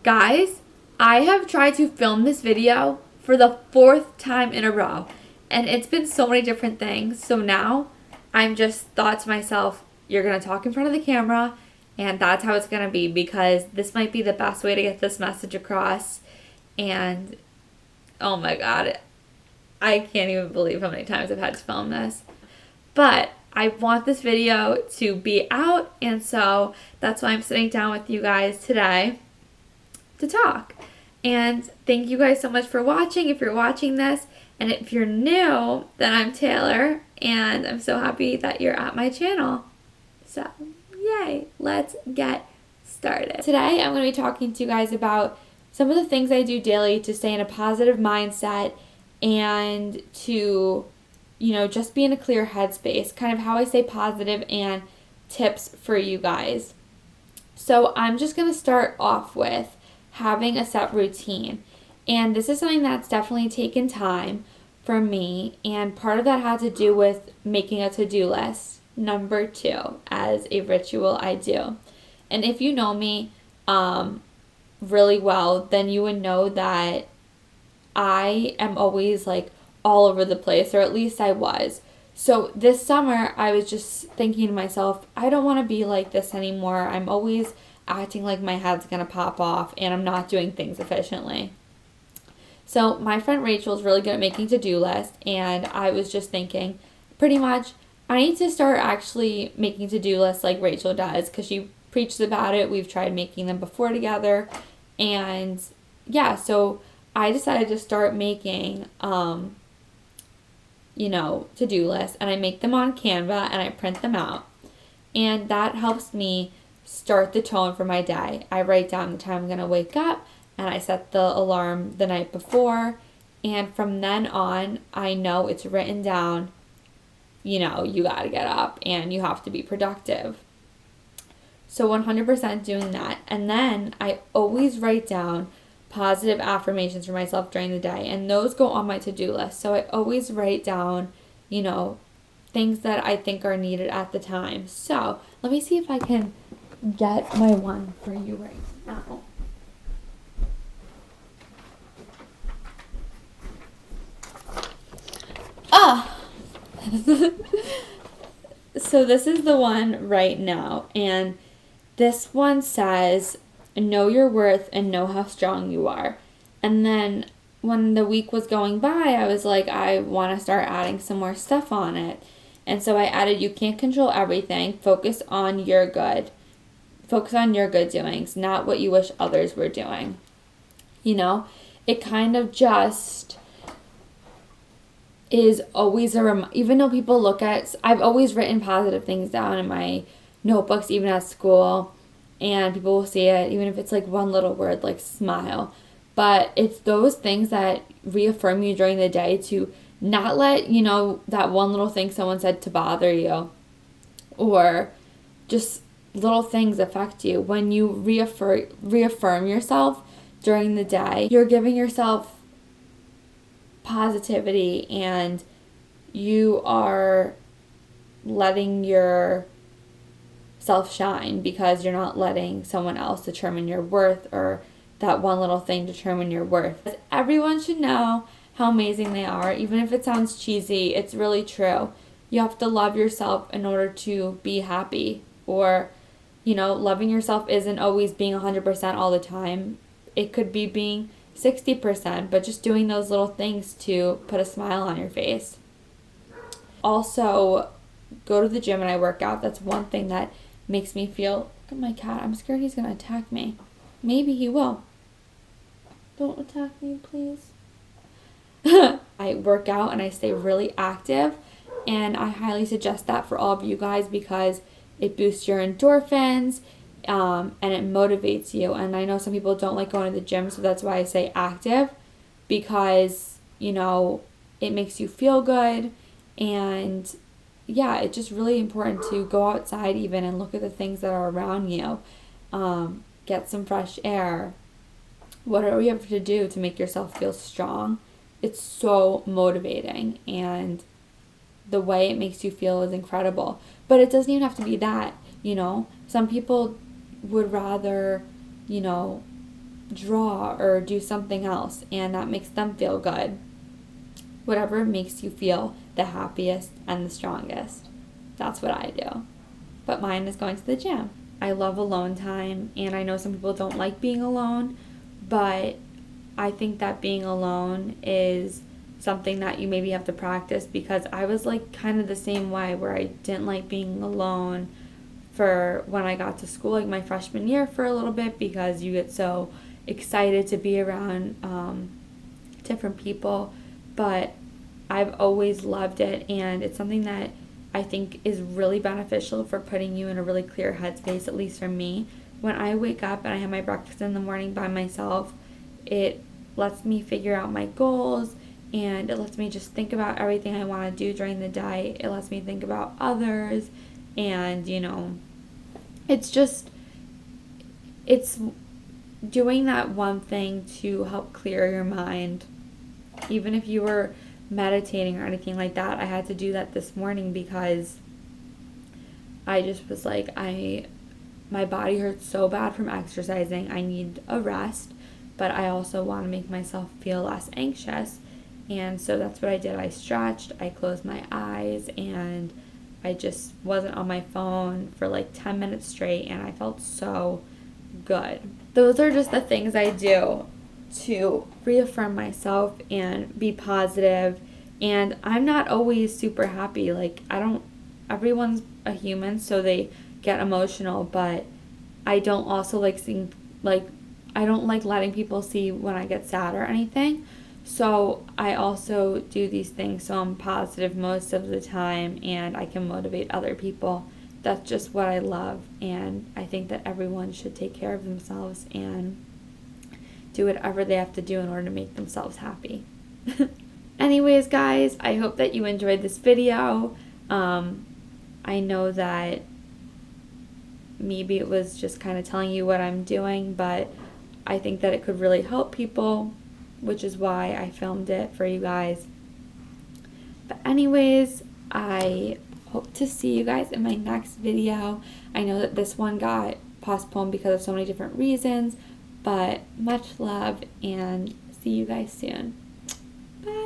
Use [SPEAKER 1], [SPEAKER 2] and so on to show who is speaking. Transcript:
[SPEAKER 1] Guys, I have tried to film this video for the 4th time in a row, and it's been so many different things. So now I'm just thought to myself, you're going to talk in front of the camera, and that's how it's going to be, because this might be the best way to get this message across. And oh my God, I can't even believe how many times I've had to film this. But I want this video to be out, and so that's why I'm sitting down with you guys today to talk. And thank you guys so much for watching, if you're watching this. And if you're new, then I'm Taylor, and I'm so happy that you're at my channel. So, yay, let's get started. Today, I'm going to be talking to you guys about some of the things I do daily to stay in a positive mindset and to, just be in a clear headspace, kind of how I stay positive and tips for you guys. So I'm just going to start off with having a set routine. And this is something that's definitely taken time for me. And part of that had to do with making a to-do list, number 2, as a ritual I do. And if you know me really well, then you would know that I am always like all over the place, or at least I was. So this summer, I was just thinking to myself, I don't want to be like this anymore. I'm always acting like my head's going to pop off and I'm not doing things efficiently. So my friend Rachel is really good at making to-do lists, and I was just thinking, pretty much, I need to start actually making to-do lists like Rachel does, because she preaches about it. We've tried making them before together, and yeah, so I decided to start making to-do lists, and I make them on Canva and I print them out, and that helps me start the tone for my day. I write down the time I'm going to wake up, and I set the alarm the night before, and from then on, I know it's written down, you got to get up and you have to be productive. So 100% doing that. And then I always write down positive affirmations for myself during the day, and those go on my to-do list. So I always write down, things that I think are needed at the time. So let me see if I can get my one for you right now. So this is the one right now, and this one says, know your worth and know how strong you are. And then when the week was going by, I was like, I want to start adding some more stuff on it. And so I added, you can't control everything. Focus on your good. Focus on your good doings, not what you wish others were doing. It kind of just is always even though people look at, I've always written positive things down in my notebooks, even at school, and people will see it, even if it's like one little word, like smile. But it's those things that reaffirm you during the day, to not let, that one little thing someone said to bother you, or just little things affect you. When you reaffirm yourself during the day, you're giving yourself positivity, and you are letting your self shine, because you're not letting someone else determine your worth, or that one little thing determine your worth. Everyone should know how amazing they are. Even if it sounds cheesy, it's really true. You have to love yourself in order to be happy, or loving yourself isn't always being 100% all the time. It could be being 60%, but just doing those little things to put a smile on your face. Also, go to the gym and I work out. That's one thing that makes me feel, look at my cat, I'm scared he's going to attack me. Maybe he will. Don't attack me, please. I work out and I stay really active, and I highly suggest that for all of you guys, because it boosts your endorphins, and it motivates you. And I know some people don't like going to the gym, so that's why I say active, because, it makes you feel good. And yeah, it's just really important to go outside even and look at the things that are around you. Get some fresh air. Whatever you have to do to make yourself feel strong, it's so motivating, and the way it makes you feel is incredible. But it doesn't even have to be that, Some people would rather, draw or do something else, and that makes them feel good. Whatever makes you feel the happiest and the strongest. That's what I do. But mine is going to the gym. I love alone time, and I know some people don't like being alone, but I think that being alone is something that you maybe have to practice, because I was like kind of the same way where I didn't like being alone for when I got to school, like my freshman year for a little bit, because you get so excited to be around different people. But I've always loved it, and it's something that I think is really beneficial for putting you in a really clear headspace, at least for me. When I wake up and I have my breakfast in the morning by myself, it lets me figure out my goals, and it lets me just think about everything I want to do during the day. It lets me think about others, and it's doing that one thing to help clear your mind. Even if you were meditating or anything like that, I had to do that this morning because I just was like, my body hurts so bad from exercising. I need a rest, but I also want to make myself feel less anxious. And so that's what I did. I stretched, I closed my eyes, and I just wasn't on my phone for like 10 minutes straight, and I felt so good. Those are just the things I do to reaffirm myself and be positive. And I'm not always super happy. Like, everyone's a human, so they get emotional, but I don't also I don't like letting people see when I get sad or anything. So I also do these things so I'm positive most of the time, and I can motivate other people. That's just what I love, and I think that everyone should take care of themselves and do whatever they have to do in order to make themselves happy. Anyways, guys, I hope that you enjoyed this video. I know that maybe it was just kind of telling you what I'm doing, but I think that it could really help people, which is why I filmed it for you guys. But anyways, I hope to see you guys in my next video. I know that this one got postponed because of so many different reasons, but much love, and see you guys soon. Bye.